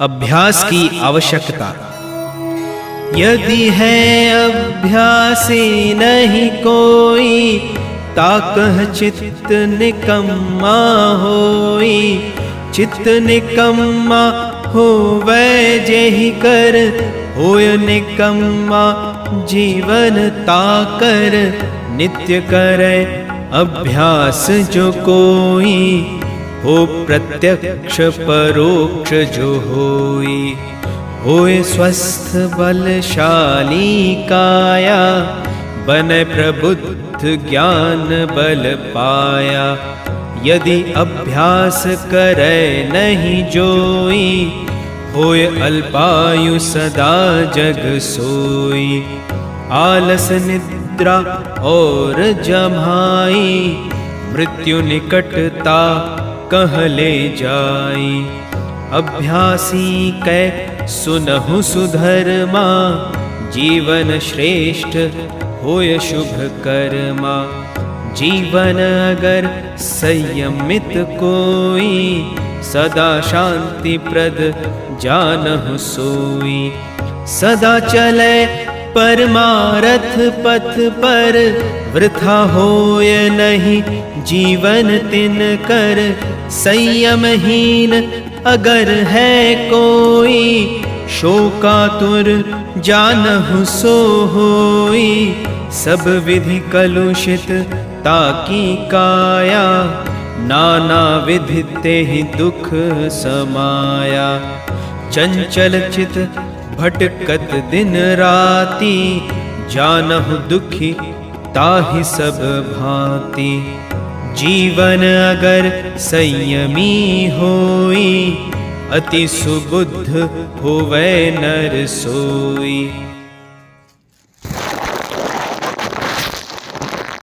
अभ्यास की आवश्यकता। यदि है अभ्यासी नहीं कोई, ताकह चित्त निकम्मा होई। चित्त निकम्मा होवै जेहि कर, होय निकम्मा जीवन ताकर। नित्य करे अभ्यास जो कोई, हो प्रत्यक्ष परोक्ष जो होई। होए स्वस्थ बलशाली काया, बने प्रबुद्ध ज्ञान बल पाया। यदि अभ्यास करे नहीं जोई, होए अल्पायु सदा जग सोई। आलस निद्रा और जमाई, मृत्यु निकटता कह ले जाई। अभ्यासी कै सुनहु सुधर्मा, जीवन श्रेष्ठ होय शुभ कर्मा। जीवन अगर संयमित कोई, सदा शांति प्रद जानहु सोई। सदा चले परमारथ पथ पर, वृथा होय नहीं जीवन तिन कर। संयमहीन अगर है कोई, शोकातुर जानहु सो होई। सब विधि कलुषित ताकी काया, नाना विधि तेहि दुख समाया। चंचल चित भटकत दिन राती, जानहु दुखी ताहि सब भांति। जीवन अगर संयमी होई, अति सुबुद्ध होवै नर सोई।